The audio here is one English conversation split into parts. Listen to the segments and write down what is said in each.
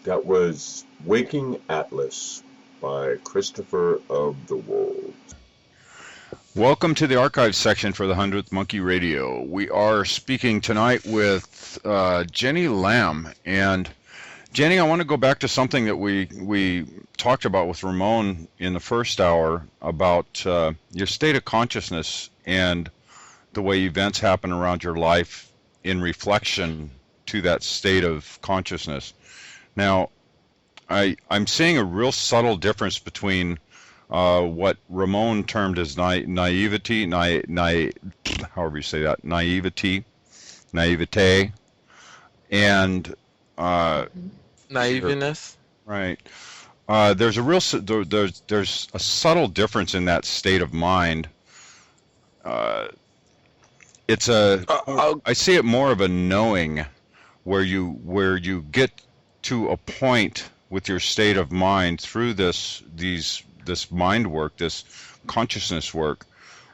That was Waking Atlas by Christopher of the Wold. Welcome to the archives section for the Hundredth Monkey Radio. We are speaking tonight with Jenny Lam. And Jenny, I want to go back to something that we talked about with Ramon in the first hour about your state of consciousness and the way events happen around your life in reflection to that state of consciousness. Now, I'm seeing a real subtle difference between what Ramon termed as naivety, however you say that, naivete, and naiveness. Right. There's a subtle difference in that state of mind. I see it more of a knowing, where you get to a point with your state of mind through this mind work, this consciousness work,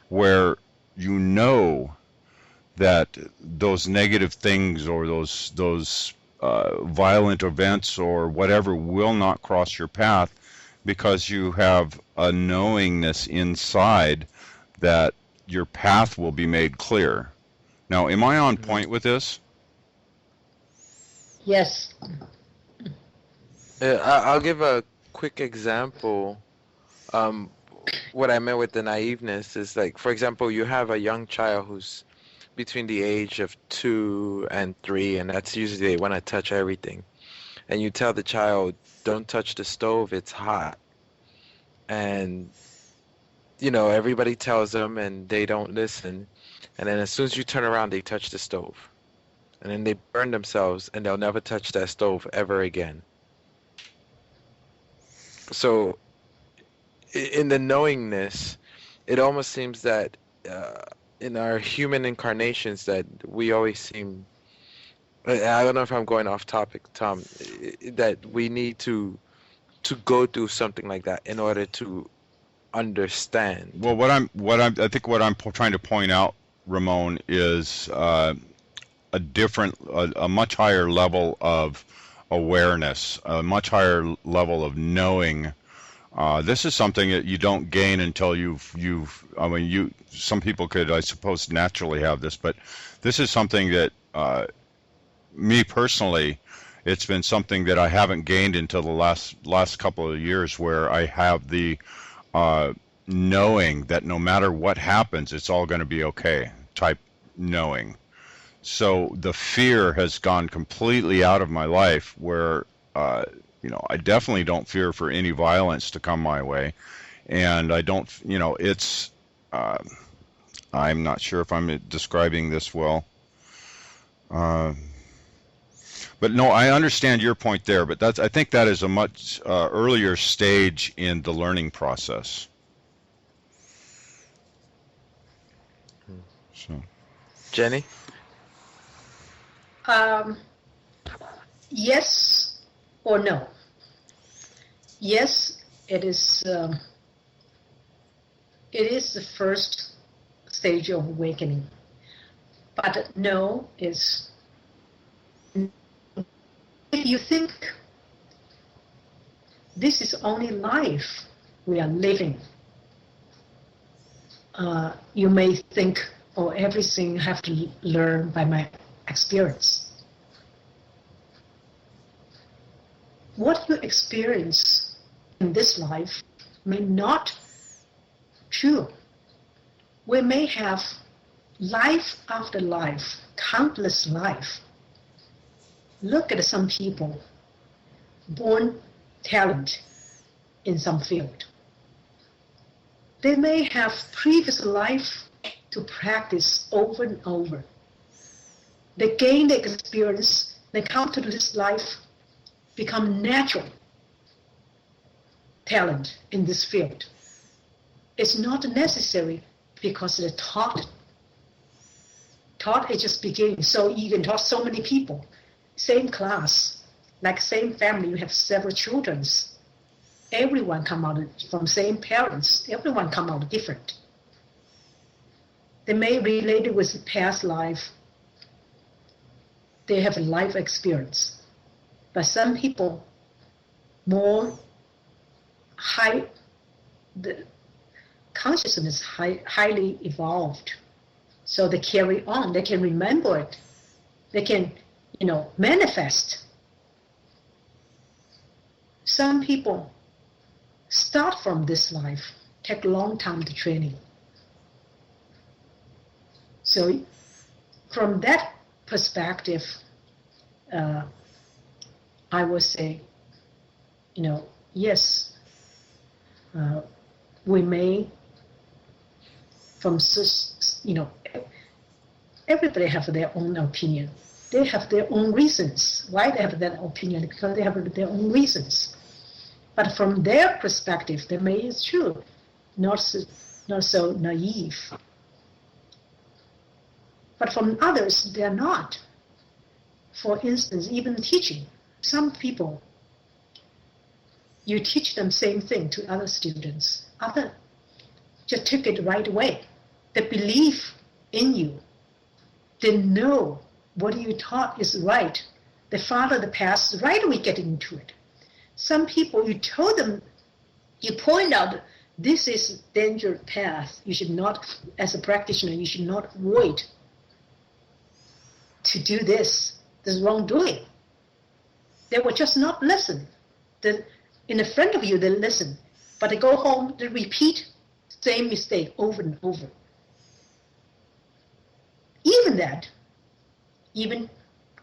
where you know that those negative things or those violent events or whatever will not cross your path, because you have a knowingness inside that your path will be made clear. Now, am I on point with this? Yes. I'll give a quick example. What I meant with the naiveness is, like, for example, you have a young child who's between the age of 2 and 3, and that's usually they want to touch everything. And you tell the child, don't touch the stove, it's hot. And, everybody tells them and they don't listen. And then as soon as you turn around, they touch the stove. And then they burn themselves, and they'll never touch that stove ever again. So in the knowingness, it almost seems that in our human incarnations that we always seem, I don't know if I'm going off topic, Tom, that we need to go through something like that in order to understand. Well, I think what I'm trying to point out, Ramon, is a much higher level of awareness, a much higher level of knowing. This is something that you don't gain until some people could, I suppose, naturally have this, but this is something that, me personally, it's been something that I haven't gained until the last couple of years, where I have the knowing that no matter what happens, it's all going to be okay type knowing. So the fear has gone completely out of my life, where I definitely don't fear for any violence to come my way, and I don't, it's, I'm not sure if I'm describing this well, but no, I understand your point there, but I think that is a much earlier stage in the learning process. So, Jenny? Yes or no? Yes, it is the first stage of awakening. But no is, if you think this is only life we are living, you may think, oh, everything I have to learn by my experience. What you experience in this life may not true. We may have life after life, countless life. Look at some people, born talent in some field. They may have previous life to practice over and over. They gain the experience, they come to this life, become natural talent in this field. It's not necessary because the taught is just beginning. So you can taught so many people, same class, like same family, you have several children. Everyone come out from same parents. Everyone come out different. They may relate it with past life. They have a life experience. But some people more high, the consciousness highly evolved. So they carry on, they can remember it, they can, manifest. Some people start from this life, take a long time to training. So from that perspective, I would say, yes, we may, everybody have their own opinion. They have their own reasons. Why they have that opinion? Because they have their own reasons. But from their perspective, they may it's true, not so naive. But from others, they are not. For instance, even teaching. Some people, you teach them same thing to other students. Others just take it right away. They believe in you. They know what you taught is right. They follow the path right away, get into it. Some people, you told them, you point out, this is a dangerous path. You should not, as a practitioner, you should not avoid to do this. This is wrongdoing. They will just not listen. In the front of you, they listen. But they go home, they repeat same mistake over and over. Even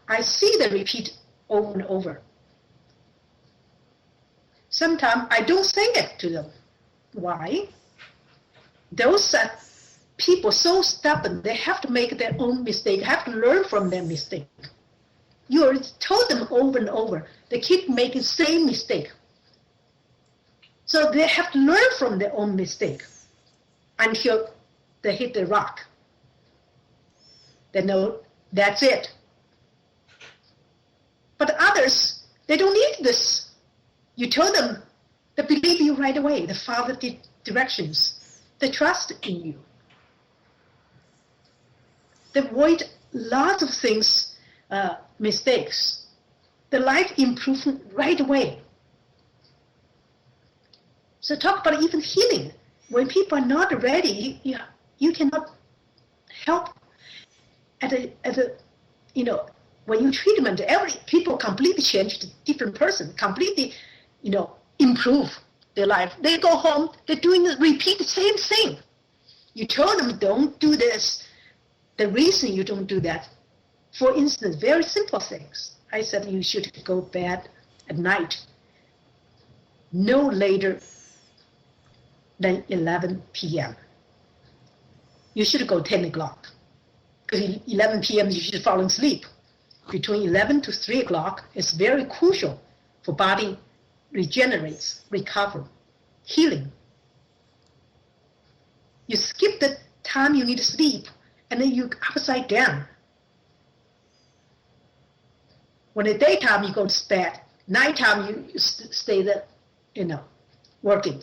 I see them repeat over and over. Sometimes I don't say it to them. Why? Those people so stubborn, they have to make their own mistake, have to learn from their mistake. You already told them over and over. They keep making the same mistake. So they have to learn from their own mistake until they hit the rock. They know that's it. But others, they don't need this. You told them, they believe you right away. They follow the directions. They trust in you. They avoid lots of things, mistakes. The life improvement right away. So talk about even healing. When people are not ready, you cannot help. When you treatment, people completely change to different person, completely, improve their life. They go home, they're repeat the same thing. You told them don't do this. The reason you don't do that, for instance, very simple things. I said you should go to bed at night no later than 11 p.m. You should go 10 o'clock. Because 11 p.m. you should fall asleep. Between 11 to 3 o'clock is very crucial for body regenerates, recover, healing. You skip the time you need to sleep, and then you upside down. When in the daytime you go to bed, nighttime you stay there, working.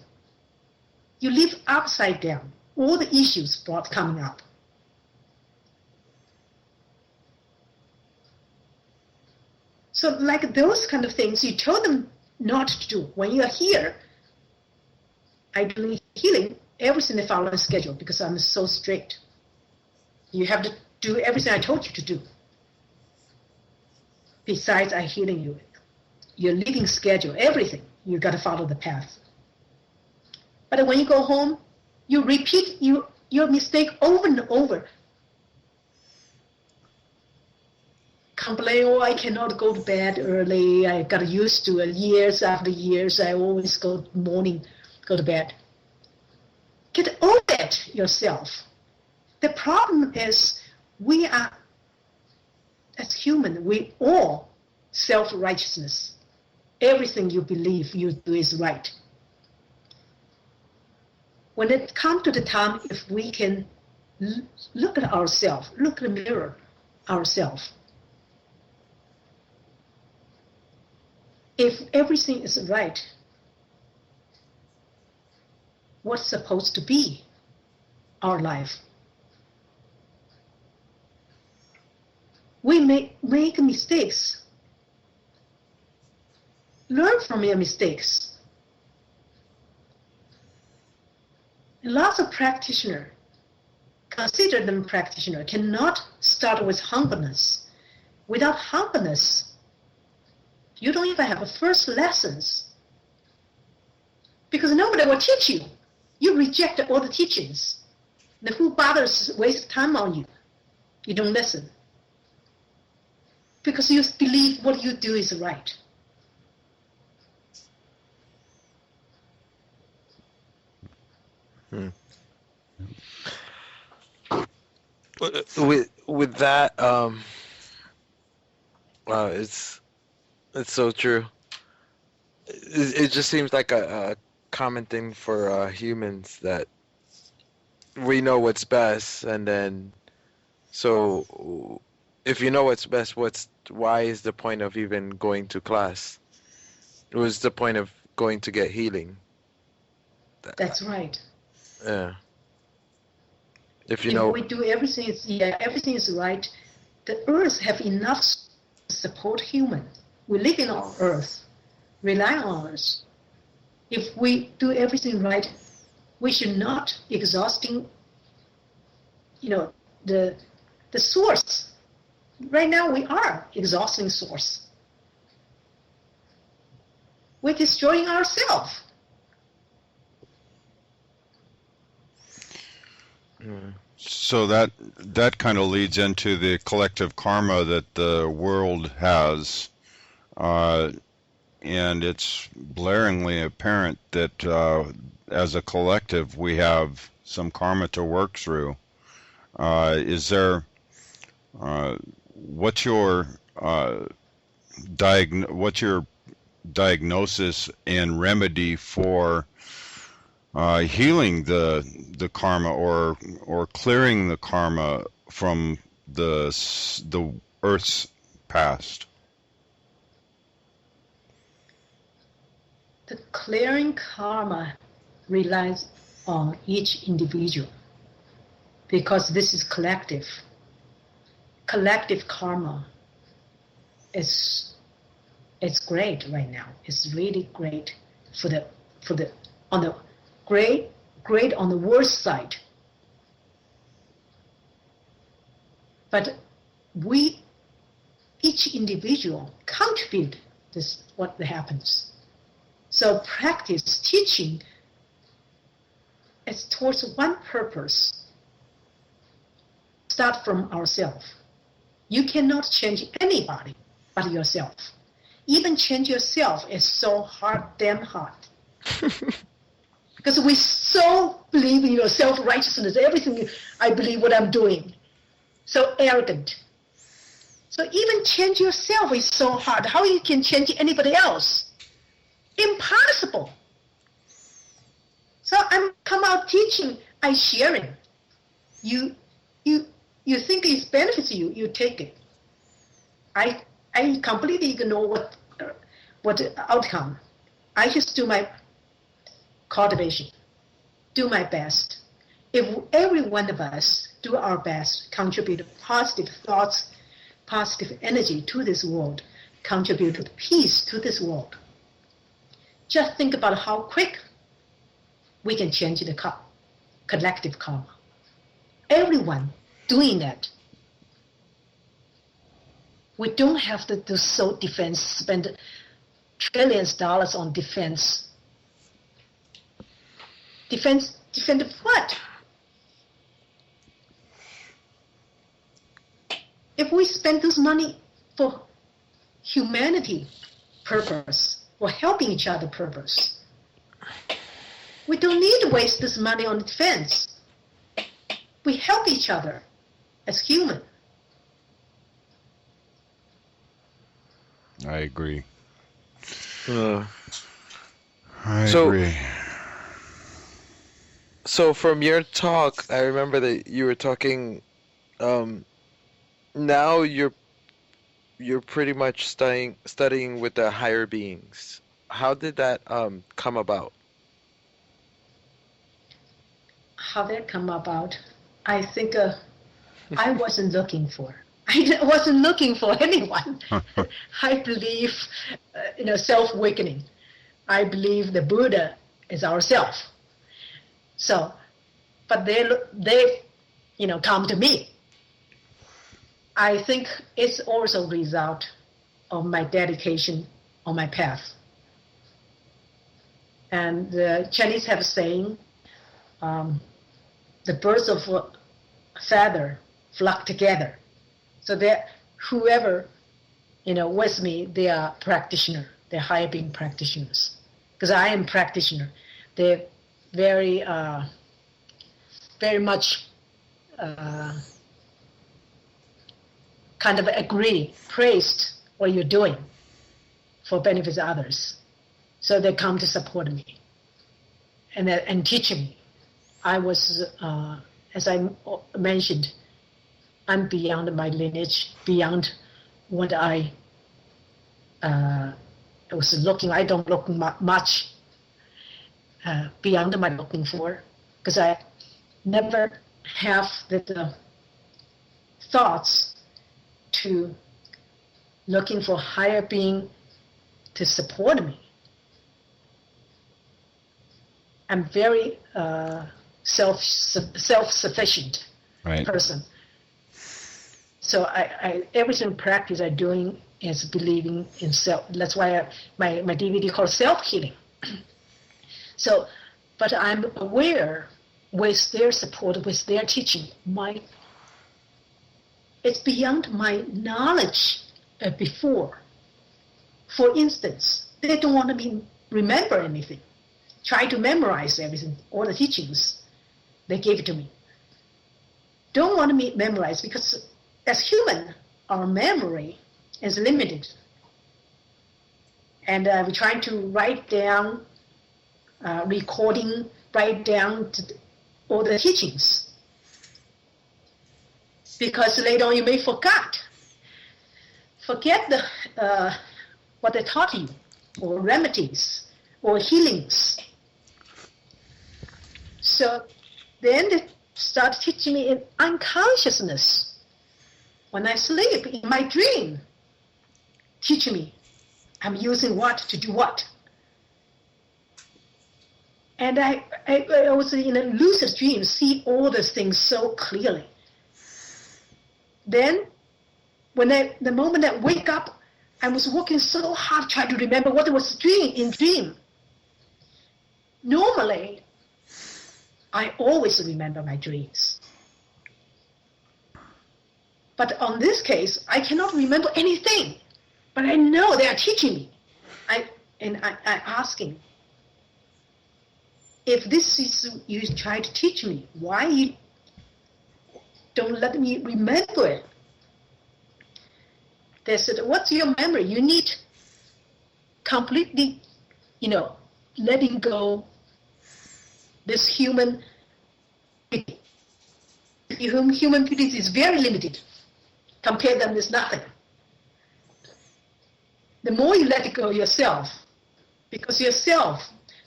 You live upside down. All the issues brought coming up. So like those kind of things, you told them not to do. When you are here, I do healing, everything they follow a schedule because I'm so strict. You have to do everything I told you to do. Besides, I healing you. Your living schedule, everything, you got to follow the path. But when you go home, you repeat your mistake over and over. Complain, I cannot go to bed early. I got used to it. Years after years, I always go to bed. Get over it yourself. The problem is we are, as human, we all self-righteousness. Everything you believe you do is right. When it comes to the time, if we can look at ourselves, look in the mirror, ourselves. If everything is right, what's supposed to be our life? We make mistakes. learn from your mistakes. Lots of practitioners, consider them practitioner, cannot start with humbleness. Without humbleness, you don't even have a first lessons. Because nobody will teach you. You reject all the teachings. Then who bothers waste time on you? You don't listen. Because you believe what you do is right. With that, it's so true. It just seems like a common thing for humans that we know what's best, and then so if you know what's best, why is the point of even going to class? It was the point of going to get healing. That's right. Yeah. If we do everything is right. The earth have enough to support human. We live in our earth, rely on earth. If we do everything right, we should not exhausting, the source. Right now we are exhausting source. We're destroying ourselves. So that kind of leads into the collective karma that the world has, and it's blaringly apparent that as a collective we have some karma to work through. Is there? What's your diagnosis and remedy for healing the karma or clearing the karma from the Earth's past? The clearing karma relies on each individual because this is collective. Collective karma is great right now. It's really great on the great on the worst side. But each individual contribute this what happens. So practice teaching is towards one purpose. Start from ourselves. You cannot change anybody but yourself. Even change yourself is so hard, damn hard. Because we so believe in your self-righteousness, everything I believe what I'm doing. So arrogant. So even change yourself is so hard. How you can change anybody else? Impossible. So I'm come out teaching, I sharing. You think it benefits you, you take it. I completely ignore what outcome. I just do my cultivation, do my best. If every one of us do our best, contribute positive thoughts, positive energy to this world, contribute peace to this world, just think about how quick we can change the collective karma. Everyone doing that. We don't have to do so defense, spend trillions of dollars on defense. Defend what? If we spend this money for humanity purpose, for helping each other purpose, we don't need to waste this money on defense. We help each other as human. I agree. I agree. So from your talk, I remember that you were talking. Now you're pretty much studying with the higher beings. How did that come about? How that come about? I think I wasn't looking for. I wasn't looking for anyone. I believe, self-awakening. I believe the Buddha is ourself. So, but they come to me. I think it's also a result of my dedication on my path. And the Chinese have a saying, the birds of a feather flock together. So that whoever, with me, they are practitioner. They're higher being practitioners. Because I am practitioner. They're very, very much kind of praised what you're doing for benefits of others. So they come to support me and teach me. I was, as I mentioned, I'm beyond my lineage, beyond what I was looking. I don't look much beyond my looking for, because I never have the thoughts to looking for higher being to support me. I'm very self-sufficient person. So I everything practice I'm doing is believing in self. That's why my DVD called Self-Healing. So, but I'm aware with their support, with their teaching, it's beyond my knowledge before. For instance, they don't want to remember anything. Try to memorize everything, all the teachings they gave to me. Don't want to memorize, because as human, our memory is limited. And I'm trying to write down, write down all the teachings. Because later on you may forget what they taught you, or remedies, or healings. So then they start teaching me in unconsciousness. When I sleep, in my dream, teach me I'm using what to do what. And I was in a lucid dream, see all those things so clearly. Then, the moment I wake up, I was working so hard trying to remember what was in dream. Normally, I always remember my dreams. But on this case, I cannot remember anything. But I know they are teaching me. I asking, if this is you try to teach me, why you don't let me remember it? They said, what's your memory? You need completely, letting go this human beauty. Human beauty is very limited. Compare them with nothing. The more you let go yourself, because yourself,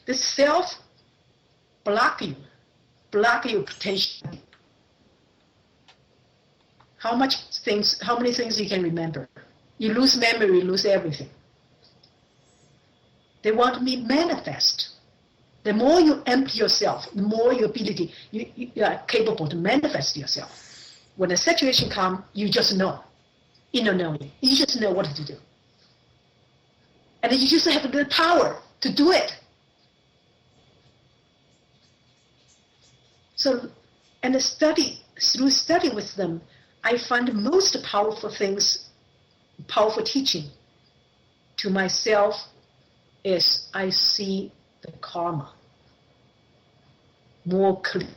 this self block your potential. How many things you can remember? You lose memory, you lose everything. They want me manifest. The more you empty yourself, the more your ability, you are capable to manifest yourself. When a situation comes, you just know. Inner knowing. You just know what to do. And you just have the power to do it. So, and through study with them, I find the most powerful teaching to myself is I see the karma more clearly.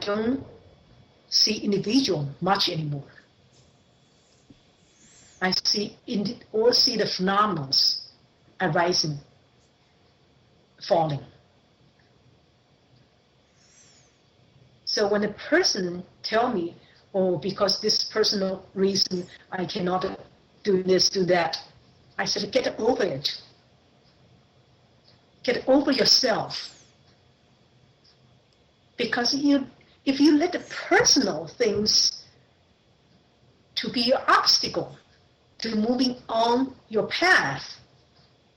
I don't see individual much anymore. I see the phenomena arising, falling. So when a person tell me, because this personal reason I cannot do this, do that, I said, get over it. Get over yourself. Because if you let the personal things be your obstacle to moving on your path.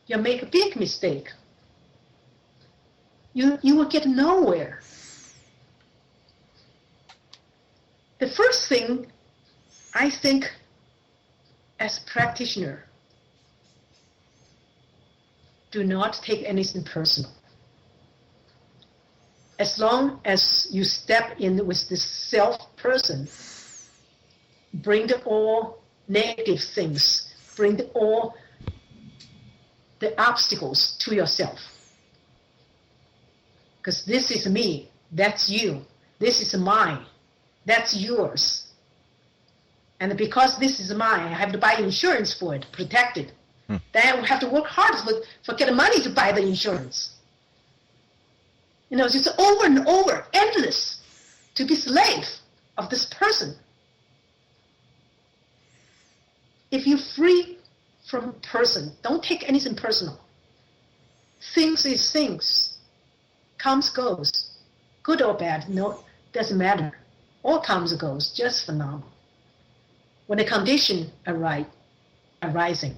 You make a big mistake. You will get nowhere. The first thing, I think, as a practitioner, do not take anything personal. As long as you step in with this self-person, bring all negative things, bring all the obstacles to yourself. Because this is me, that's you, this is mine, that's yours. And because this is mine, I have to buy insurance for it, protect it. Then I have to work hard for getting money to buy the insurance. You know, it's over and over, endless, to be slave of this person. If you're free from person, don't take anything personal. Things is things. Comes, goes. Good or bad, no, doesn't matter. All comes and goes, just phenomenal. When a condition arising,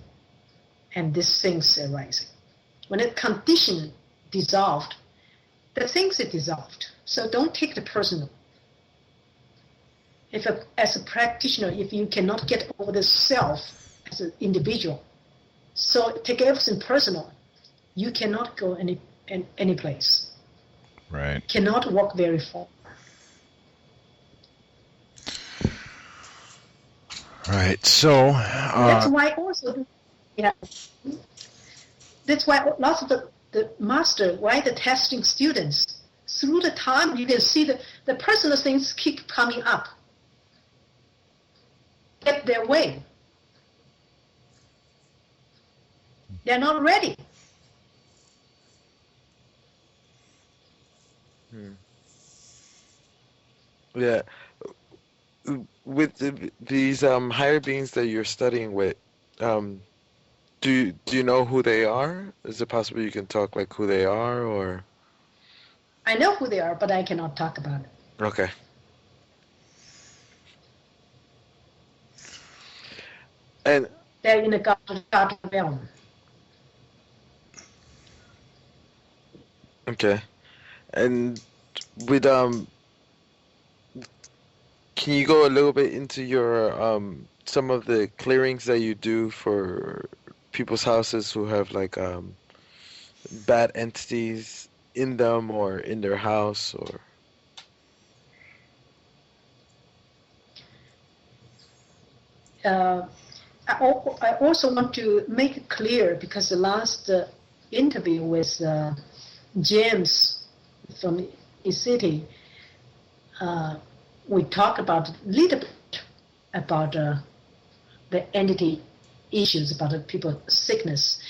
and these things arising. When a condition dissolved, the things are dissolved. So don't take the personal. As a practitioner, if you cannot get over the self as an individual, so take everything personal, you cannot go any place. Right. Cannot walk very far. Right. So that's why also, that's why lots of the master, why the testing students, through the time you can see the personal things keep coming up. Get their way. They're not ready. Yeah. With these higher beings that you're studying with, do you know who they are? Is it possible you can talk like who they are, or? I know who they are, but I cannot talk about it. Okay. And they're in the God realm. Okay. And with can you go a little bit into your some of the clearings that you do for people's houses who have like bad entities in them or in their house, or? I also want to make it clear, because the last interview with James from E-City, we talked about a little bit about the entity issues, about the people's sickness.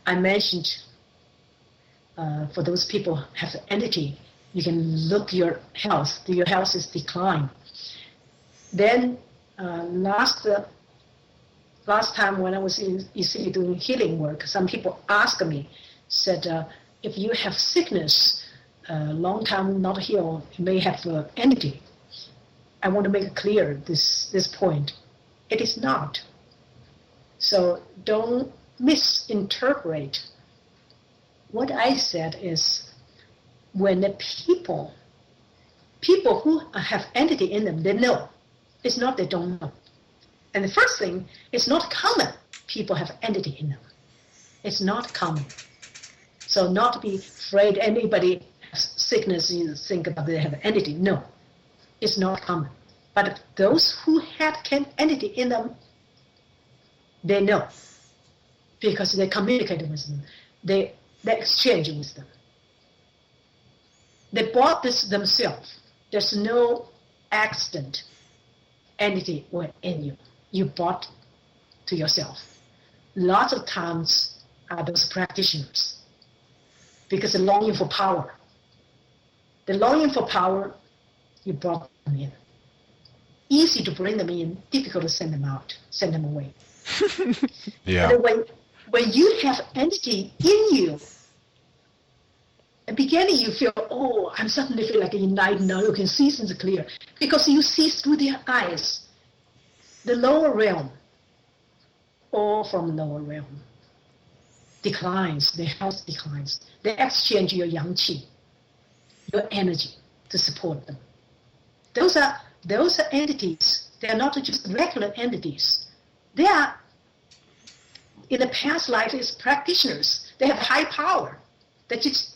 I mentioned for those people who have the entity, you can look your health is declined. Then last time when I was in E-City doing healing work, some people asked me, said, if you have sickness, long time not healed, you may have entity. I want to make it clear this point. It is not. So don't misinterpret. What I said is, when the people who have entity in them, they know. It's not they don't know. And the first thing, it's not common people have entity in them. It's not common. So not be afraid anybody has sickness, you think about they have entity. No, it's not common. But those who had entity in them, they know, because they communicate with them. They exchange with them. They bought this themselves. There's no accident entity were in you. You bought to yourself. Lots of times are those practitioners, because the longing for power. The longing for power, you brought them in. Easy to bring them in, difficult to send them out, send them away. Yeah. But when you have entity in you, at the beginning you feel, oh, I'm suddenly feel like enlightened now, you can see things clear, because you see through their eyes. The lower realm, all from lower realm, declines, their health declines. They exchange your yang qi, your energy to support them. Those are entities. They are not just regular entities. They are, in the past life, as practitioners. They have high power. They just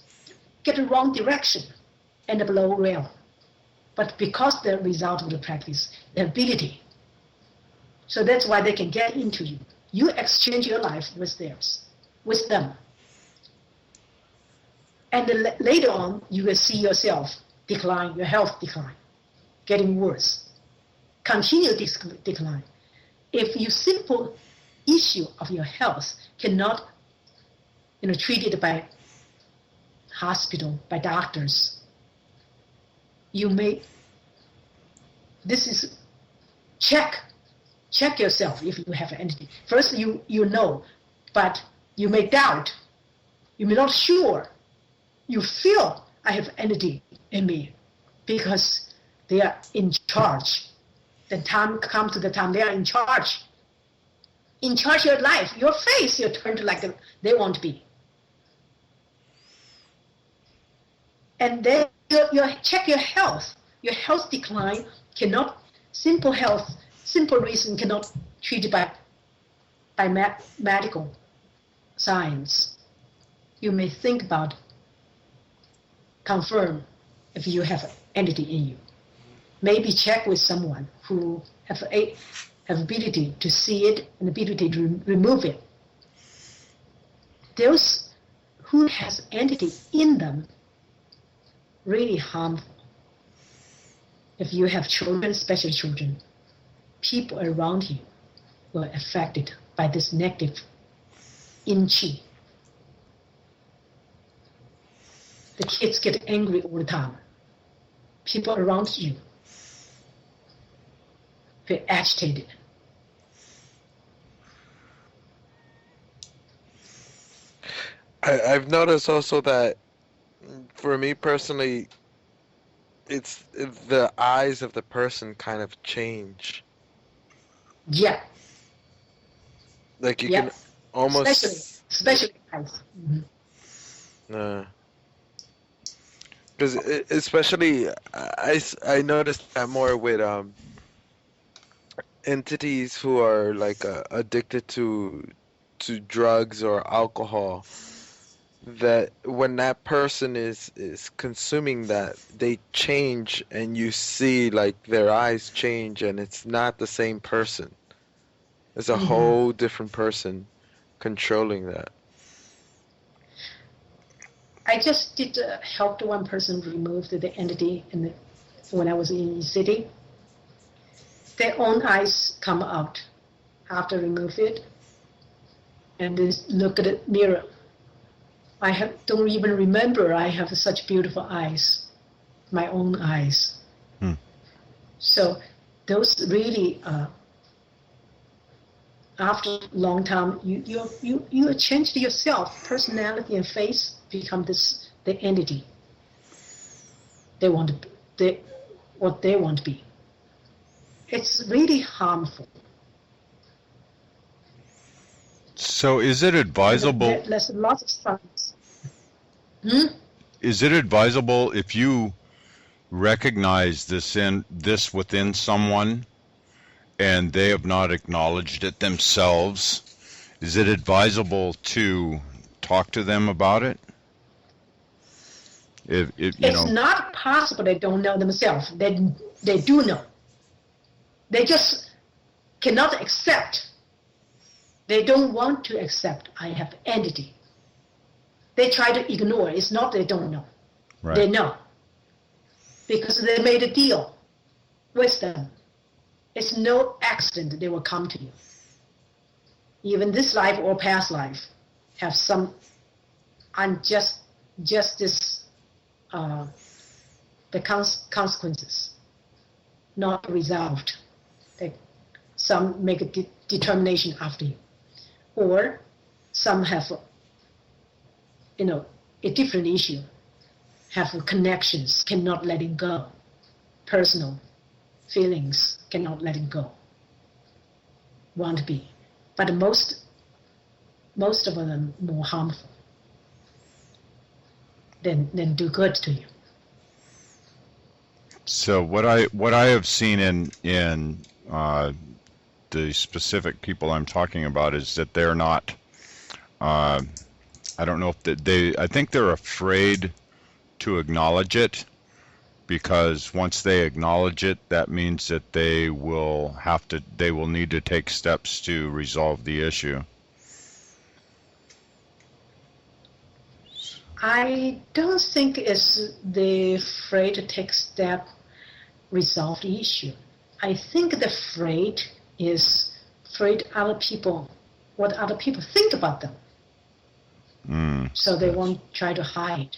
get the wrong direction and the low realm. But because the result of the practice, the ability. So that's why they can get into you. You exchange your life with theirs, with them. And then later on, you will see yourself decline, your health decline, getting worse, continue decline. If you simple issue of your health cannot, treated by hospital, by doctors, you may, this is, check yourself if you have anything. First, you know, but you may doubt, you may not sure. You feel I have energy in me because they are in charge. The time comes to the time they are in charge. In charge of your life, your face, you're turned like they want to be. And then you check your health. Your health decline cannot, simple reason cannot treated by medical science. You may think about, confirm if you have entity in you. Maybe check with someone who have ability to see it and ability to remove it. Those who has entity in them really harmful. If you have children, special children, people around you were affected by this negative yin qi. The kids get angry all the time. People around you feel agitated. I've noticed also that for me personally, it's the eyes of the person kind of change. Yeah. Like you can almost... Especially eyes. Mm-hmm. Because especially, I noticed that more with entities who are like addicted to drugs or alcohol, that when that person is consuming that, they change and you see like their eyes change and it's not the same person. It's a whole different person controlling that. I just did help one person remove the entity when I was in the city. Their own eyes come out after remove it, and they look at the mirror. I don't even remember I have such beautiful eyes, my own eyes. So those really, after a long time, you change yourself, personality and face become the entity they want to, what they want to be. It's really harmful. So is it advisable? There's lots of signs. Is it advisable if you recognize this within someone and they have not acknowledged it themselves? Is it advisable to talk to them about it? It's not possible they don't know themselves. They do know. They just cannot accept. They don't want to accept I have entity. They try to ignore. It's not they don't know. Right. They know. Because they made a deal with them. It's no accident they will come to you. Even this life or past life have some unjust justice, the consequences not resolved. Some make a determination after you. Or some have, a different issue, have connections, cannot let it go. Personal feelings cannot let it go. want to be, but most of them more harmful than do good to you. So what I have seen in the specific people I'm talking about is that they're not. I don't know if I think they're afraid to acknowledge it, because once they acknowledge it, that means that they will need to take steps to resolve the issue. I don't think it's the afraid to take step resolve the issue. I think the afraid is afraid what other people think about them. So they won't try to hide.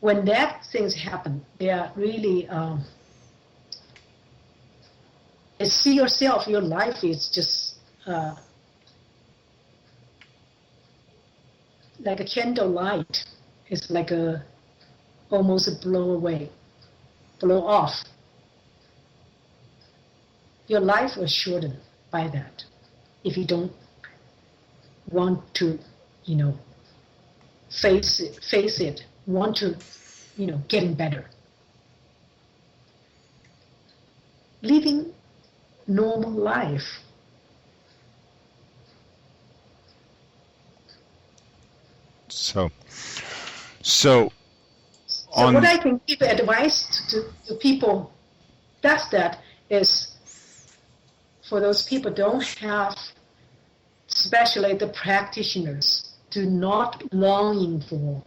When that things happen, they are really see yourself, your life is just like a candle light. It's like almost a blow off. Your life will shorten by that if you don't want to, face it, want to, getting better. Living normal life. So what I can give advice to people that is for those people don't have, especially the practitioners, do not longing for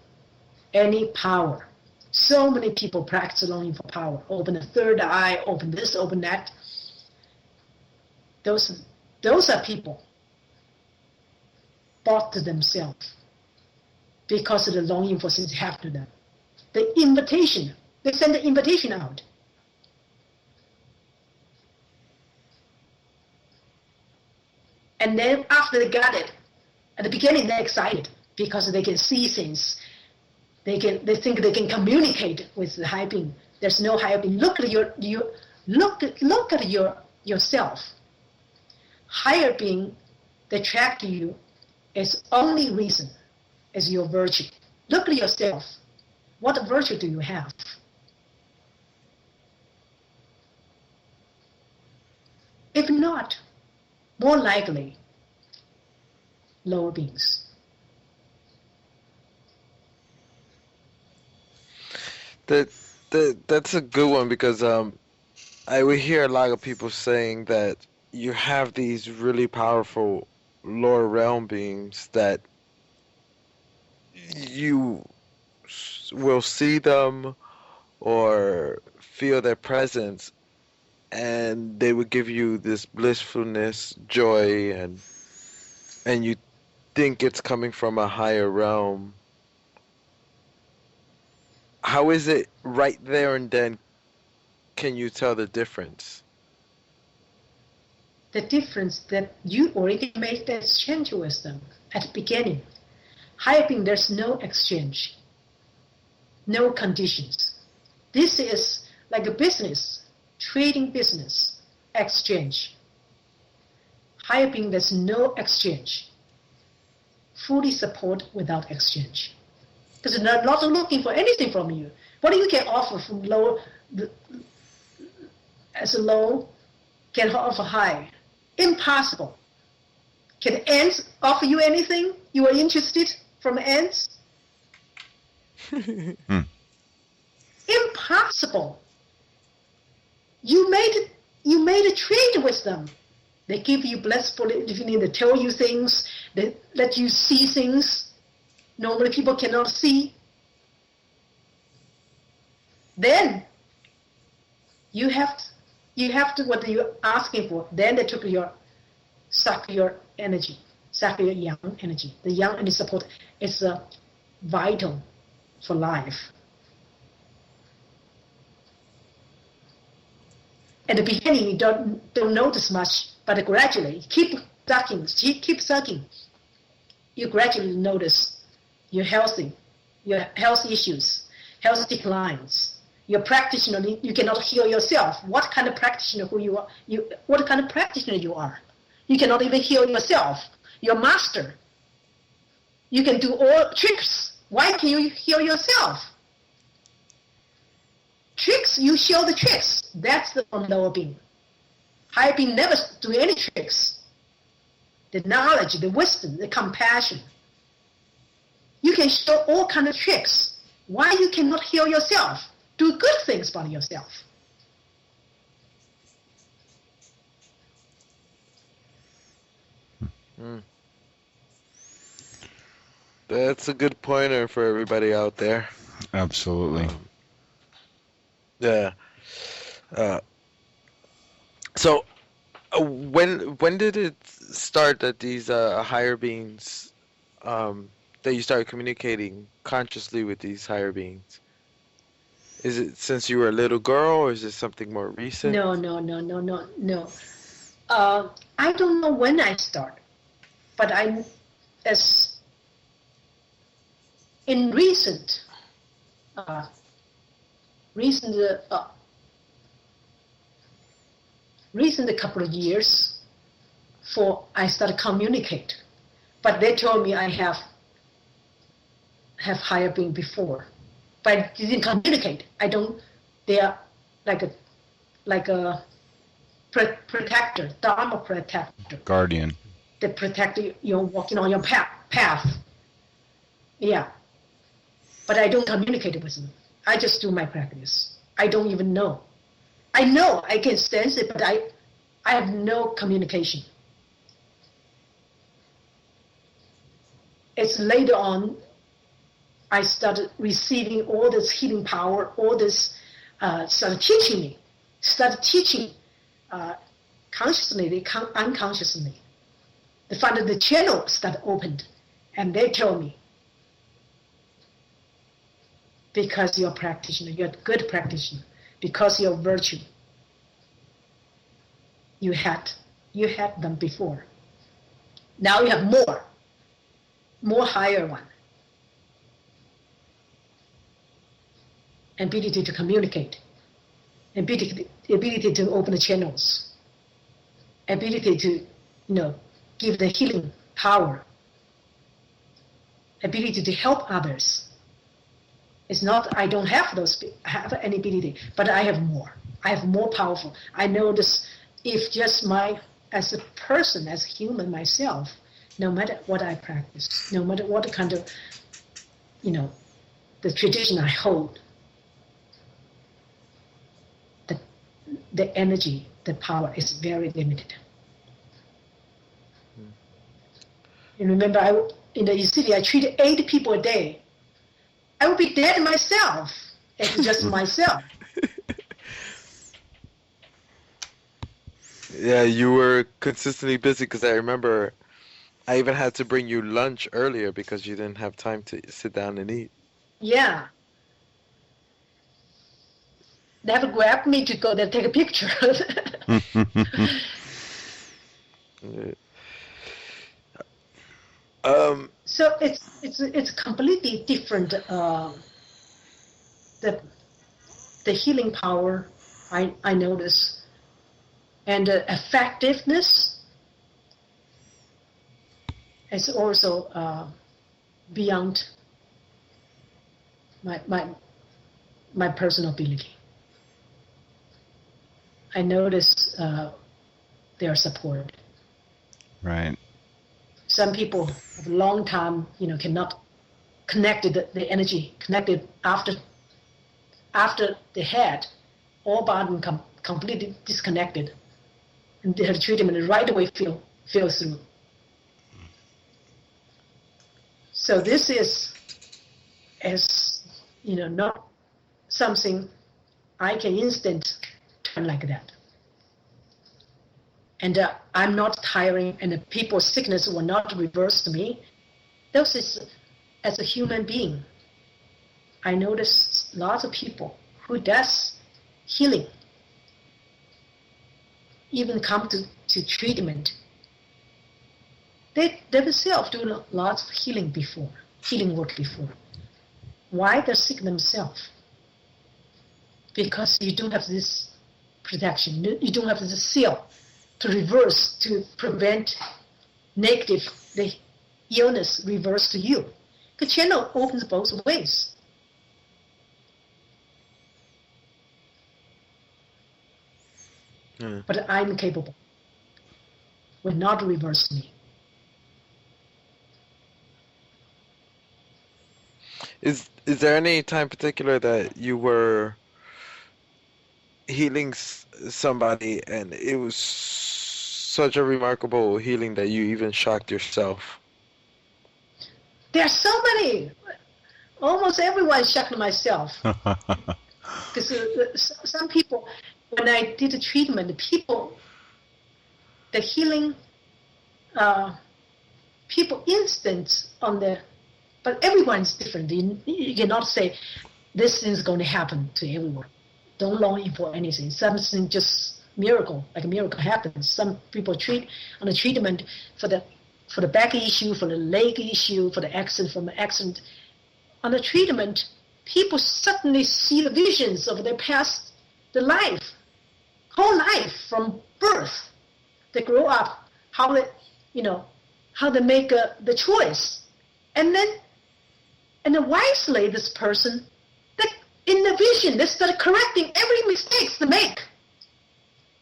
any power. So many people practice longing for power. Open the third eye, open this, open that. Those are people bought to themselves because of the longing for things happen to them. The invitation, they send the invitation out. And then after they got it, at the beginning they're excited because they can see things. They think they can communicate with the higher being. There's no higher being. Look at yourself. Higher being that attract you is only reason is your virtue. Look at yourself. What virtue do you have? If not, more likely, lower beings. That's a good one, because I would hear a lot of people saying that you have these really powerful lower realm beings that you will see them or feel their presence, and they would give you this blissfulness, joy, and you think it's coming from a higher realm. How is it right there and then can you tell the difference? The difference that you already made the exchange with them at the beginning. Higher being, there's no exchange, no conditions. This is like a business, trading business, exchange. Higher being, there's no exchange. Fully support without exchange. Because they're not looking for anything from you. What do you can offer from low, as a low, can offer high? Impossible. Can ants offer you anything? You are interested from ants? Impossible. You made a trade with them. They give you blissful, they tell you things, they let you see things normally people cannot see. Then you have to what you're asking for. Then they took suck your energy, suck your yang energy. The yang energy support is vital for life. At the beginning, you don't notice much, but gradually, keep sucking. You gradually notice you're healthy, your health issues, health declines. Your practitioner, you cannot heal yourself. What kind of practitioner you are? What kind of practitioner you are? You cannot even heal yourself. Your master. You can do all tricks. Why can you heal yourself? Tricks, you show the tricks. That's the lower being. Higher being never do any tricks. The knowledge, the wisdom, the compassion. You can show all kinds of tricks. Why you cannot heal yourself? Do good things by yourself. That's a good pointer for everybody out there. Absolutely. Yeah. So, when did it start that these higher beings, that you started communicating consciously with these higher beings? Is it since you were a little girl, or is it something more recent? No. I don't know when I started, but in recent couple of years, I started communicate, but they told me I have higher being before, but I didn't communicate. I don't. They are like a protector, Dharma protector. Guardian. They protect you. You're walking on your path. Yeah, but I don't communicate with them. I just do my practice. I don't even know. I know I can sense it, but I have no communication. It's later on I started receiving all this healing power, all this started teaching consciously, unconsciously. They found that the channel started opened, and they told me, because you're a practitioner, you're a good practitioner, because you're virtue, you had them before. Now you have more higher one. Ability to communicate, ability to open the channels, ability to, give the healing power, ability to help others. It's not I don't have any ability, but I have more. I have more powerful. I know this. If just as a person, as a human myself, no matter what I practice, no matter what kind of, the tradition I hold, the energy, the power is very limited. And remember, in the city, I treated 8 people a day. I would be dead myself. It's just myself. Yeah, you were consistently busy, because I remember I even had to bring you lunch earlier because you didn't have time to sit down and eat. Yeah. They have grabbed me to go there take a picture. So it's completely different. The healing power I notice, and the effectiveness is also beyond my personal ability. I notice their support. Right. Some people have a long time, cannot connect the energy, connected after the head, all body completely disconnected, and they have treatment right away feel through. So this is not something I can instant turn like that. And I'm not tiring, and the people's sickness will not reverse to me. This is, as a human being, I notice lots of people who does healing, even come to treatment. They themselves do lots of healing work before. Why they're sick themselves? because you don't have this protection. You don't have this seal to reverse, to prevent negative, the illness reverse to you. The channel opens both ways. But I'm capable. Will not reverse me. Is there any time particular that you were healing somebody and it was such a remarkable healing that you even shocked yourself? There are so many. Almost everyone shocked myself. Because some people, when I did the treatment, the healing, people instant on the, but everyone's different. You cannot say this thing is going to happen to everyone. Don't long for anything. Something just miracle, like a miracle happens. Some people treat on the treatment for the back issue, for the leg issue, for the accident, from the accident. On the treatment, people suddenly see the visions of their past, the life, whole life from birth. They grow up, how they make the choice, and then wisely this person, in the vision, they start correcting every mistake they make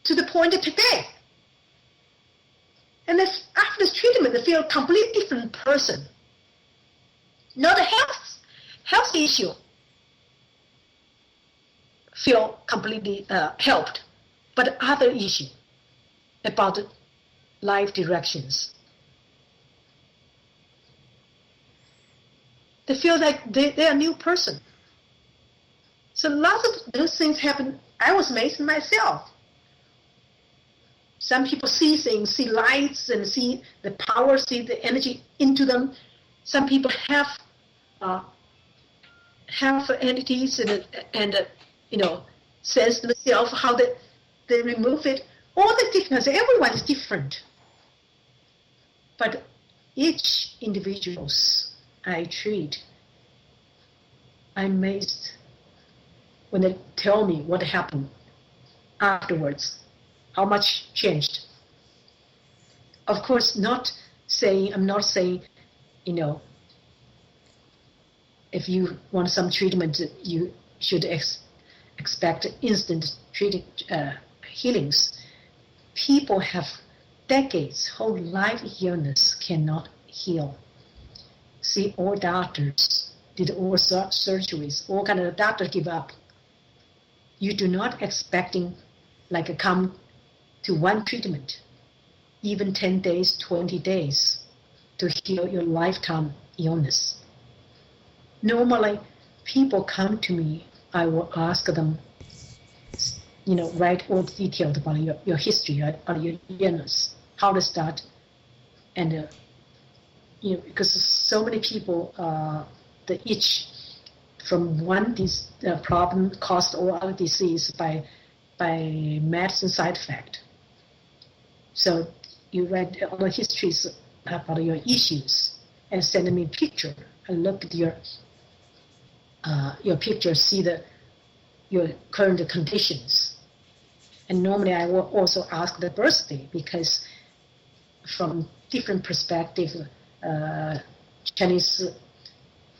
to the point of today. And then after this treatment, they feel a completely different person. Not a health issue, feel completely helped, but other issue about life directions. They feel like they're a new person. So lots of those things happen. I was amazed myself. Some people see things, see lights, and see the power, see the energy into them. Some people have entities and sense themselves how they remove it. All the difference. Everyone is different. But each individuals I treat, I'm amazed when they tell me what happened afterwards, how much changed. Of course, I'm not saying, if you want some treatment, you should expect instant healings. People have decades, whole life illness cannot heal. See, all doctors did all surgeries, all kind of doctors give up. You do not expecting come to one treatment, even 10 days, 20 days to heal your lifetime illness. Normally, people come to me, I will ask them, write all the details about your history, or your illness, how to start, and because so many people, each from one problem caused all other disease by medicine side effect. So you write all the histories about your issues and send me a picture. I look at your picture, see your current conditions. And normally I will also ask the birthday, because from different perspective, Chinese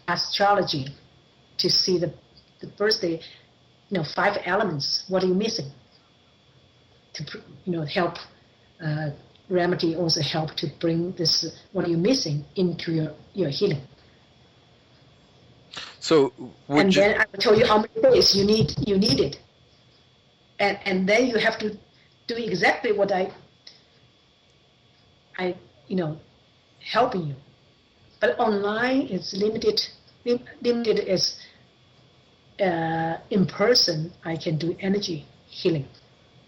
astrology, to see the birthday, 5 elements, what are you missing? To help remedy, also help to bring this, what are you missing, into your healing. So then I will tell you how many days you need it. And then you have to do exactly what I helping you. But online is limited as in person. I can do energy healing.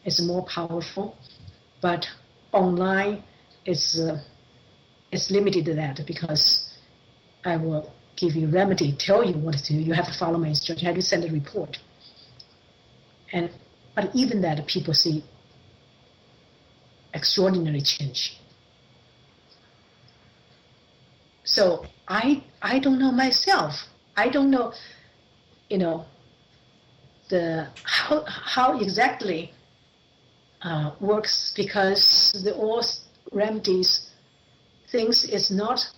It's more powerful, but online is limited to that, because I will give you remedy, tell you what to do. You have to follow my instruction. I have to send a report. But even that, people see extraordinary change. So I don't know myself. I don't know, how exactly works, because the all remedies things is not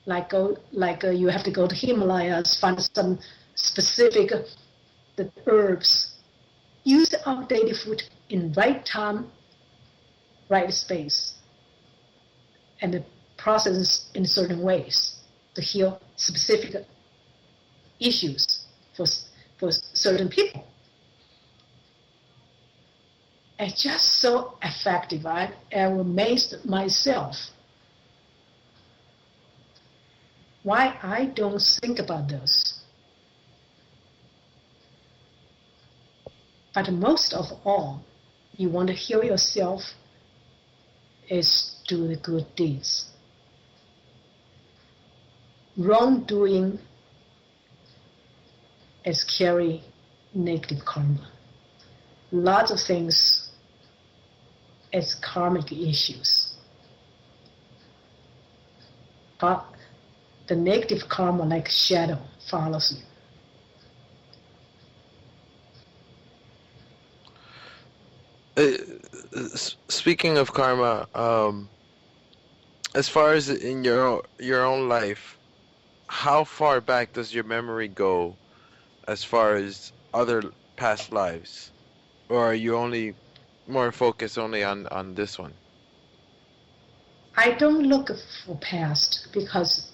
like you have to go to Himalayas, find some specific the herbs. Use our daily food in right time, right space, and the process in certain ways to heal specific issues for certain people. It's just so effective. I am amazed myself why I don't think about those. But most of all, you want to heal yourself is do the good deeds. Wrongdoing is carry negative karma. Lots of things is karmic issues. But the negative karma, like shadow, follows you. Speaking of karma, as far as in your own life, how far back does your memory go as far as other past lives? Or are you only more focused only on this one? I don't look for past, because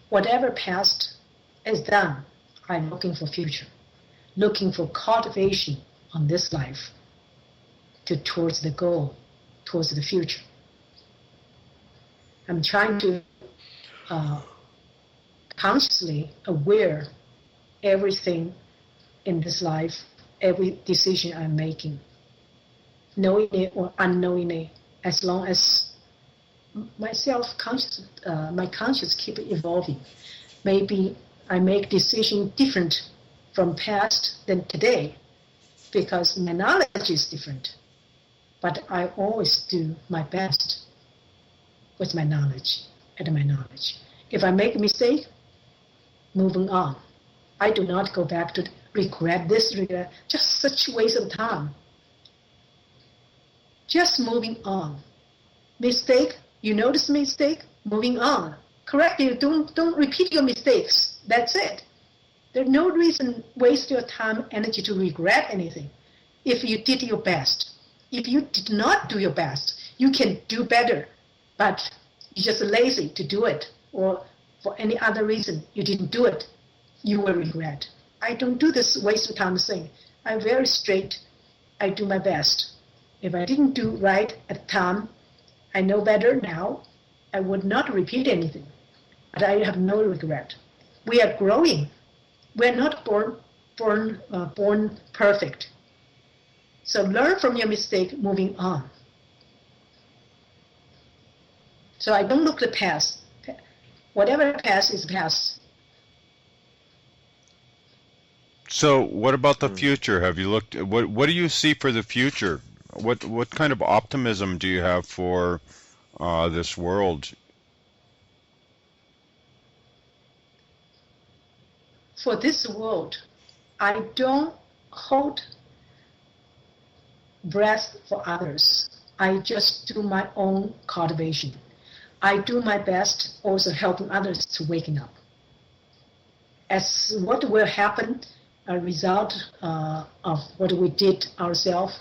whatever past is done, I'm looking for future, looking for cultivation on this life towards the goal, towards the future. I'm trying to consciously aware everything in this life, every decision I'm making, knowingly or unknowingly, as long as my conscious keep evolving. Maybe I make decisions different from past than today because my knowledge is different. But I always do my best with my knowledge and my knowledge. If I make a mistake, moving on. I do not go back to regret this, regret, just such waste of time. Just moving on. Mistake, you notice mistake, moving on. Correct you, don't repeat your mistakes. That's it. There's no reason waste your time, energy to regret anything if you did your best. If you did not do your best, you can do better, but you're just lazy to do it, or for any other reason you didn't do it, you will regret. I don't do this waste of time thing. I'm very straight. I do my best. If I didn't do right at the time, I know better now. I would not repeat anything, but I have no regret. We are growing. We are not born perfect. So learn from your mistake, moving on. So I don't look at the past. Whatever past is past. So what about the future? Have you looked? What do you see for the future? What kind of optimism do you have for this world? For this world, I don't hold breath for others. I just do my own cultivation. I do my best also helping others to waking up. As what will happen, a result of what we did ourselves,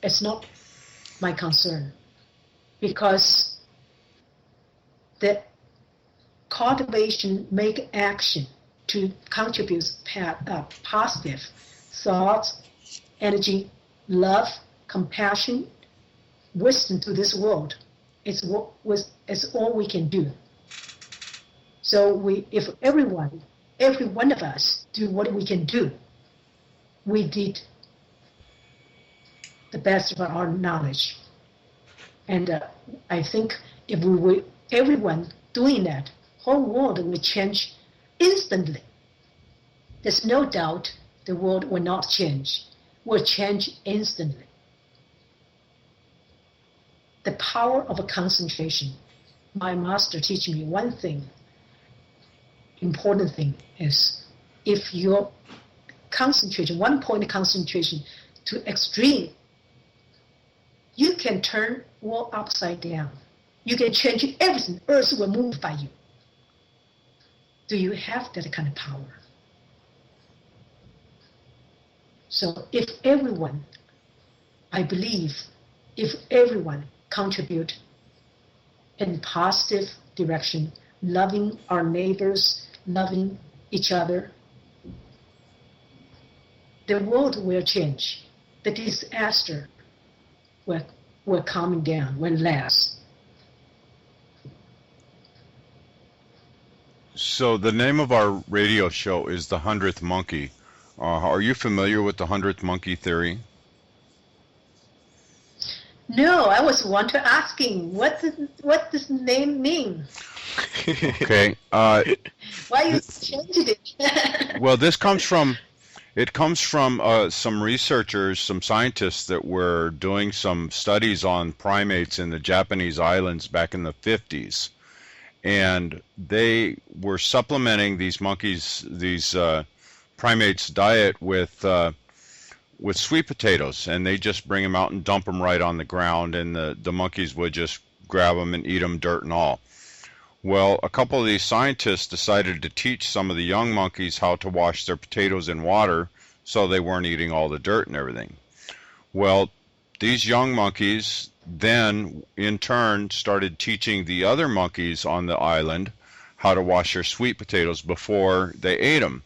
it's not my concern, because the cultivation make action to contribute positive thoughts, energy, love, compassion, wisdom to this world. It's all we can do. So if every one of us do what we can do, we did the best of our knowledge. And I think if we were everyone doing that, whole world will change instantly. There's no doubt the world will not change. Will change instantly. The power of a concentration. My master teach me one thing, important thing is, if your concentration, one point concentration to extreme, you can turn world upside down. You can change everything. Earth will move by you. Do you have that kind of power? So if everyone, I believe, if everyone contribute in positive direction, loving our neighbors, loving each other, the world will change. The disaster will calm down, will last. So the name of our radio show is the 100th Monkey. Are you familiar with the 100th Monkey theory? No, I was asking, what does the name mean? Okay. Why you changed it? Well, this comes from some researchers, some scientists that were doing some studies on primates in the Japanese islands back in the 50s. And they were supplementing these monkeys, these primates' diet with sweet potatoes, and they just bring them out and dump them right on the ground, and the monkeys would just grab them and eat them, dirt and all. Well, a couple of these scientists decided to teach some of the young monkeys how to wash their potatoes in water so they weren't eating all the dirt and everything. Well, these young monkeys then, in turn, started teaching the other monkeys on the island how to wash their sweet potatoes before they ate them.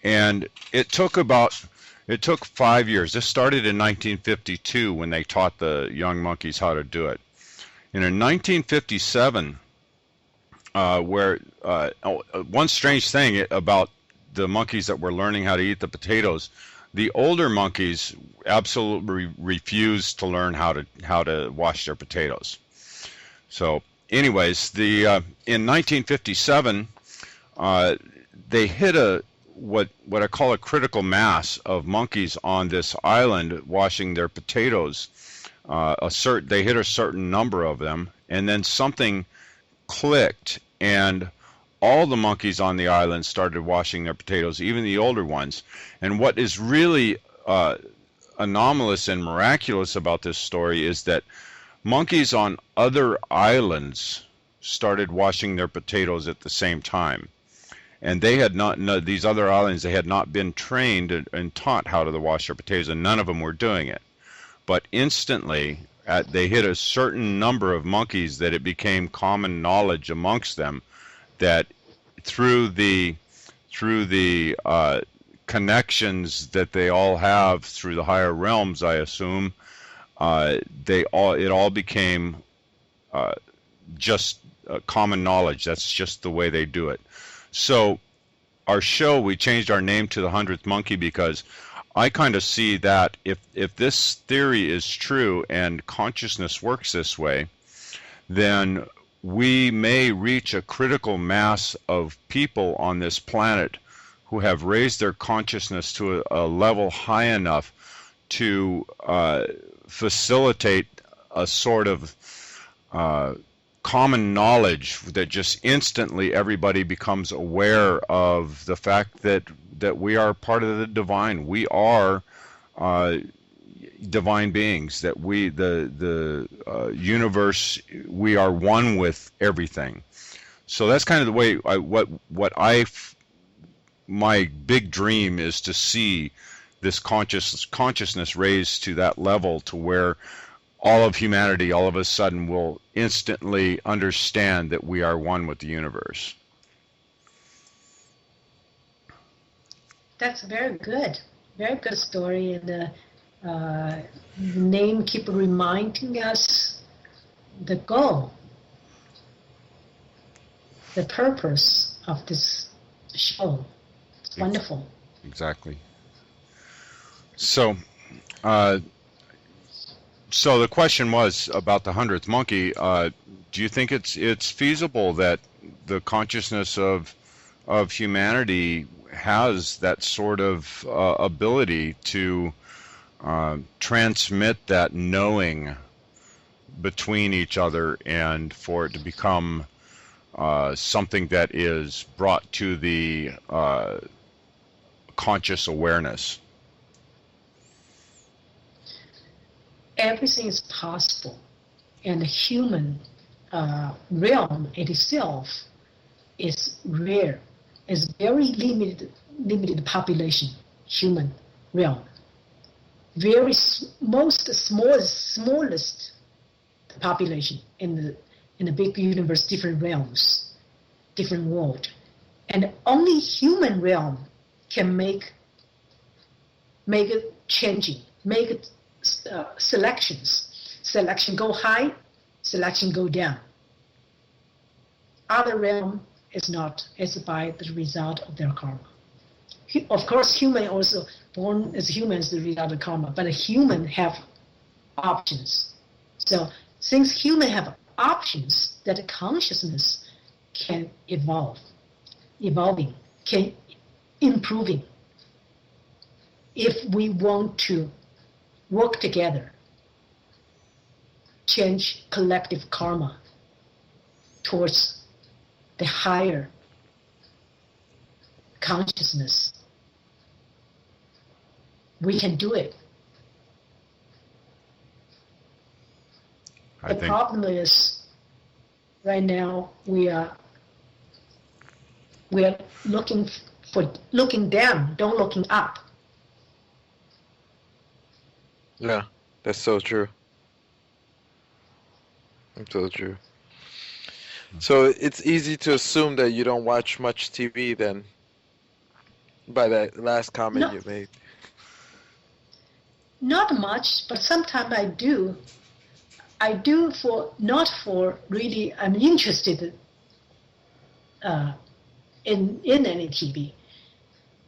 And it took 5 years. This started in 1952 when they taught the young monkeys how to do it. And in 1957, one strange thing about the monkeys that were learning how to eat the potatoes, the older monkeys absolutely refused to learn how to wash their potatoes. So, anyways, in 1957, they hit what I call a critical mass of monkeys on this island washing their potatoes. They hit a certain number of them, and then something clicked, and all the monkeys on the island started washing their potatoes, even the older ones. And what is really anomalous and miraculous about this story is that monkeys on other islands started washing their potatoes at the same time. And they had not, no, these other islands, they had not been trained and taught how to wash their potatoes, and none of them were doing it. But instantly, they hit a certain number of monkeys that it became common knowledge amongst them that through the connections that they all have through the higher realms, I assume, it all became just common knowledge. That's just the way they do it. So our show, we changed our name to the 100th Monkey because I kind of see that if this theory is true and consciousness works this way, then we may reach a critical mass of people on this planet who have raised their consciousness to a level high enough to facilitate a sort of common knowledge that just instantly everybody becomes aware of the fact that we are part of the divine. We are divine beings, that we, the universe, we are one with everything. So that's kind of the way my big dream is to see this consciousness raised to that level to where all of humanity all of a sudden will instantly understand that we are one with the universe. That's very good story, and the name keep reminding us the goal, the purpose of this show. It's wonderful. Exactly. So, so the question was about the 100th Monkey. Do you think it's feasible that the consciousness of humanity has that sort of ability to transmit that knowing between each other, and for it to become something that is brought to the conscious awareness? Everything is possible, and the human realm itself is rare. It's very limited population, human realm. Very smallest population in the big universe, different realms, different world, and only human realm can make it changing, make it selections. Selection go high, selection go down. Other realm is not. It's by the result of their karma. Of course, human also born as humans the result of karma, but a human have options. So since human have options, that consciousness can evolving, can improving. If we want to work together, change collective karma towards the higher consciousness, we can do it. The problem is, right now we are looking down, don't looking up. Yeah, that's so true. That's so true. So it's easy to assume that you don't watch much TV then, by that last comment you made. Not much, but sometimes I do. I do not for really, I'm interested in any TV.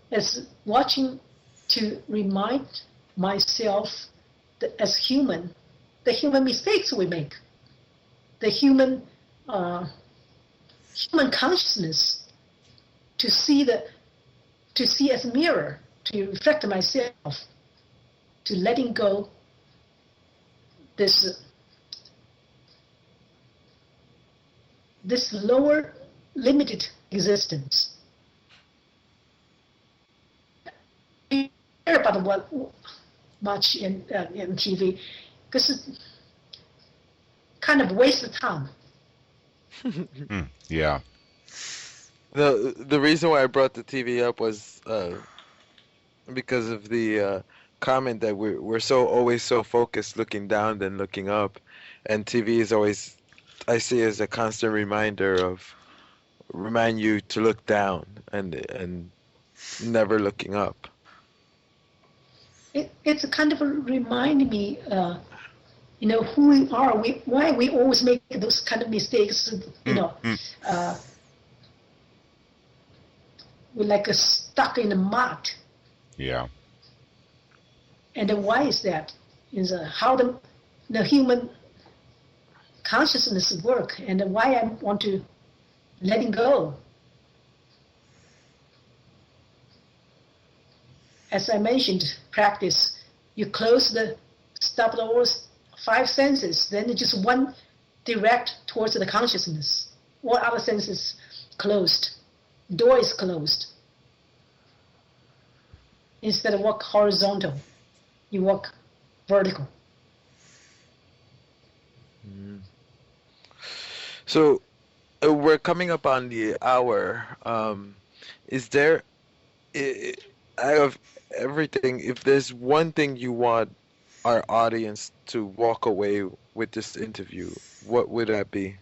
It's watching to remind myself that as human, the human mistakes we make, the human consciousness, to see as a mirror, to reflect myself, to letting go this lower limited existence. I care about what much in TV, because it's kind of waste of time. Yeah. The reason why I brought the TV up was because of the comment that we're always so focused looking down than looking up, and TV is always, I see, as a constant remind you to look down and never looking up. It's a kind of reminding me, who we are, why we always make those kind of mistakes. We're like stuck in the mud. Yeah. And then why is that? Is how the human consciousness work, and why I want to letting go. As I mentioned, practice. You stop all 5 senses, then just one direct towards the consciousness. All other senses closed. Door is closed. Instead of walk horizontal, you walk vertical. So we're coming up on the hour. Is there, out of everything, if there's one thing you want our audience to walk away with this interview, what would that be?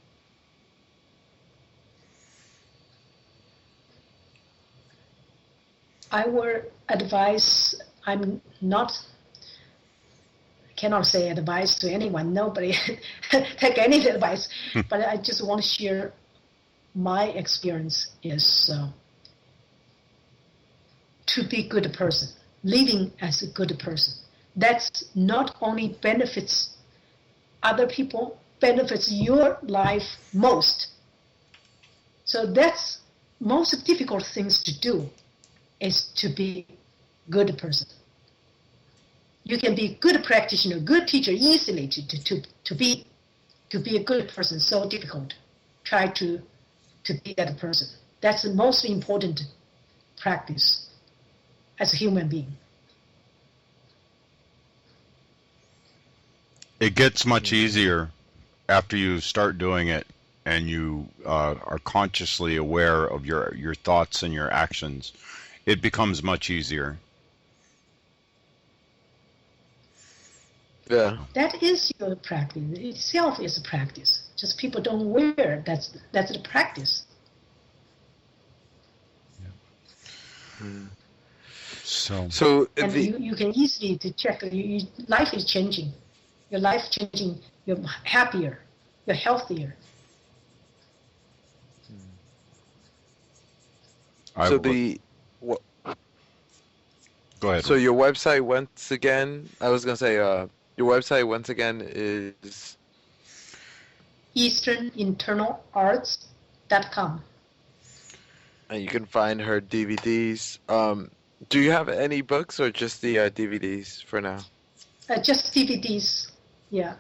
I would advise, cannot say advice to anyone, nobody take any advice, but I just want to share my experience is to be a good person, living as a good person. That's not only benefits other people, benefits your life most. So that's most difficult things to do, is to be a good person. You can be a good practitioner, good teacher easily to be a good person. So difficult. Try to be that person. That's the most important practice. as a human being. It gets much easier after you start doing it and you are consciously aware of your thoughts and your actions. It becomes much easier. Yeah. That is your practice. Itself is a practice. Just people don't aware that's the practice. So And you can easily to check. Life is changing. Your life changing. You're happier. You're healthier. So the what? Go ahead. So your website once again, I was gonna say, your website once again is EasternInternalArts.com. and you can find her DVDs. Do you have any books or just the DVDs for now? Just DVDs. Yeah.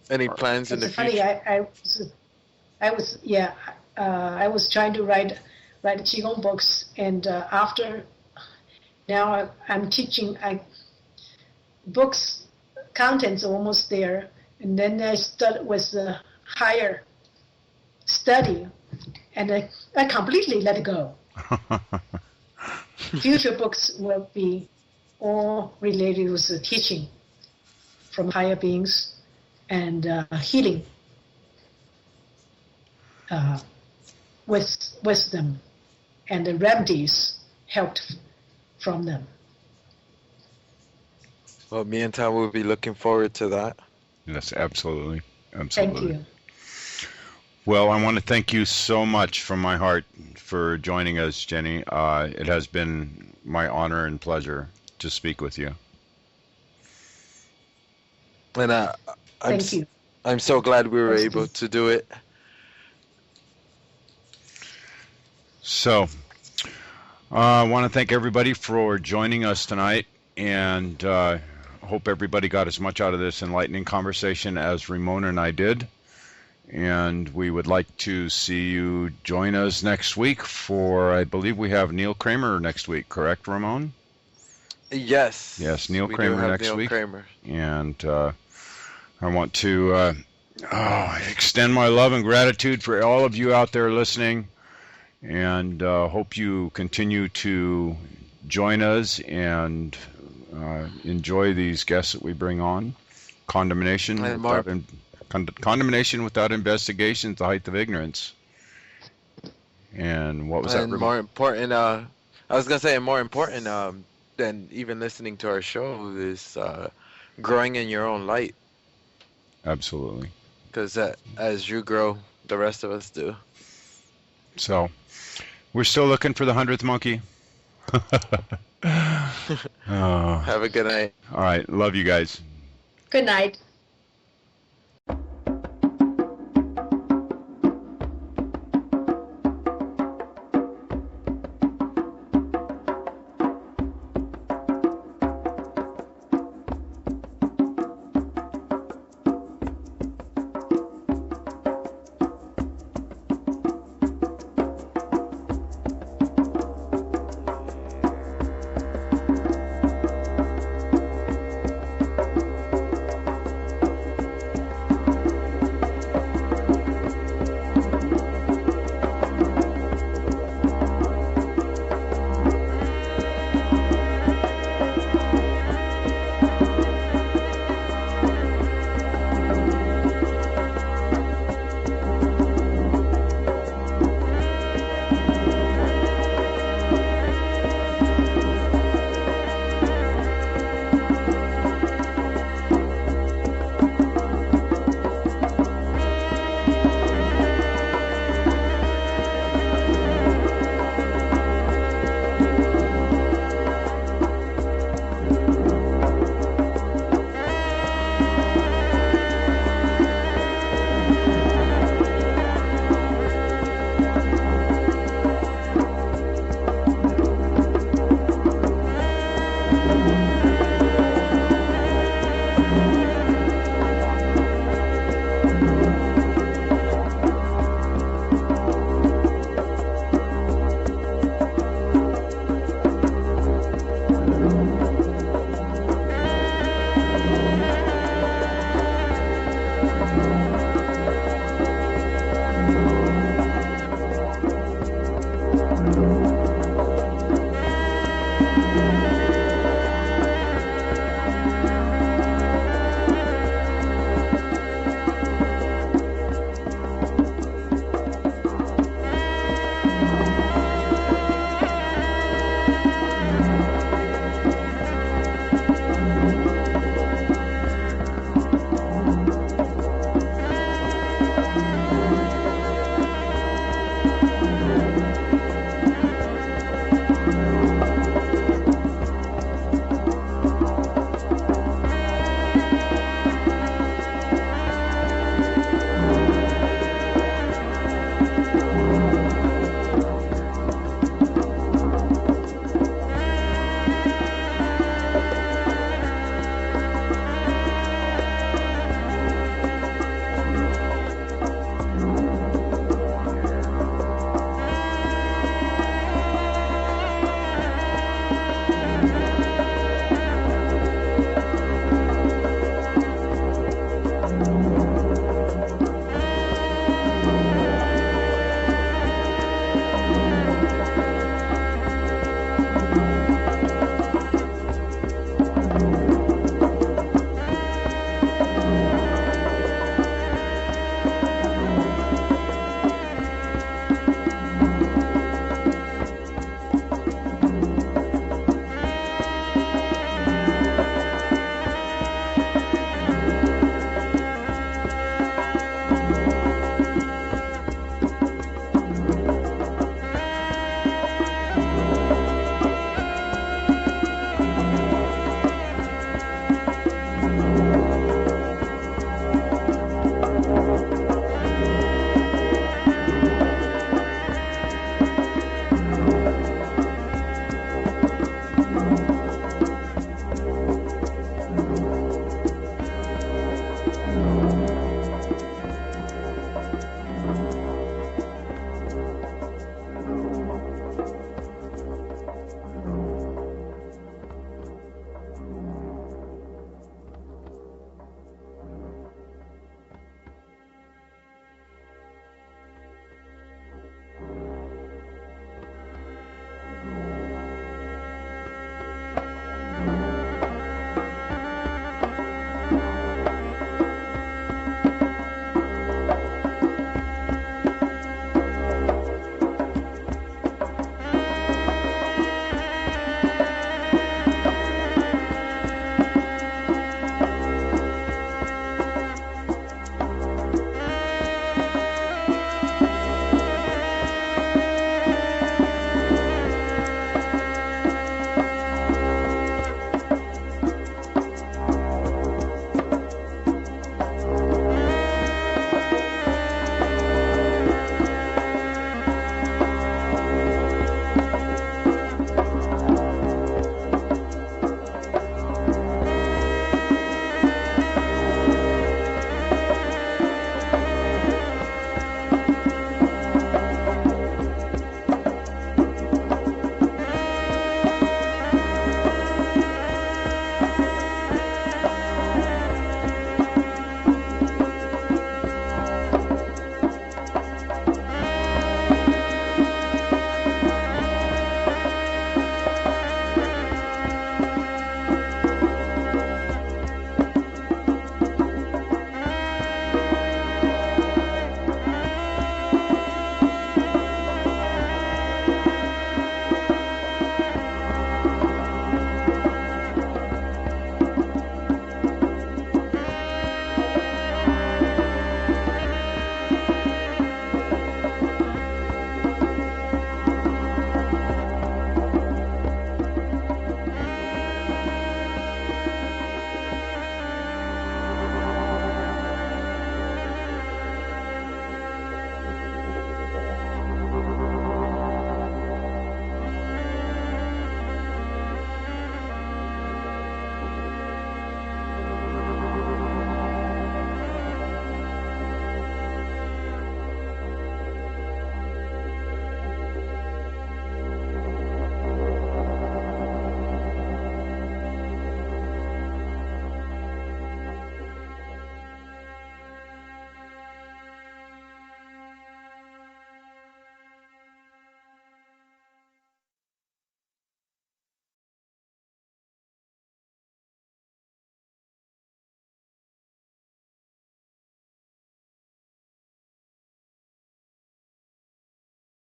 Any plans in the It's funny. future? I was trying to write Qigong books, and after now I'm teaching. Books contents are almost there, and then I start with the higher study, and I completely let it go. Future books will be all related with the teaching from higher beings and healing with wisdom and the remedies helped from them. Well, me and Tom will be looking forward to that. Yes, absolutely. Thank you. Well, I want to thank you so much from my heart for joining us, Jenny. It has been my honor and pleasure to speak with you. And Thank you. I'm so glad we were able to do it. So, I want to thank everybody for joining us tonight, and hope everybody got as much out of this enlightening conversation as Ramon and I did. And we would like to see you join us next week for, I believe we have Neil Kramer next week, correct, Ramon? Yes. Yes, Neil we Kramer do have next Neil week. Kramer. And I want to extend my love and gratitude for all of you out there listening, and hope you continue to join us and enjoy these guests that we bring on. Condemnation without investigation is the height of ignorance. And what was that? More important, I was gonna say, more important than even listening to our show is growing in your own light. Absolutely. Because as you grow, the rest of us do. So, we're still looking for the 100th monkey. Have a good night. All right. Love you guys. Good night.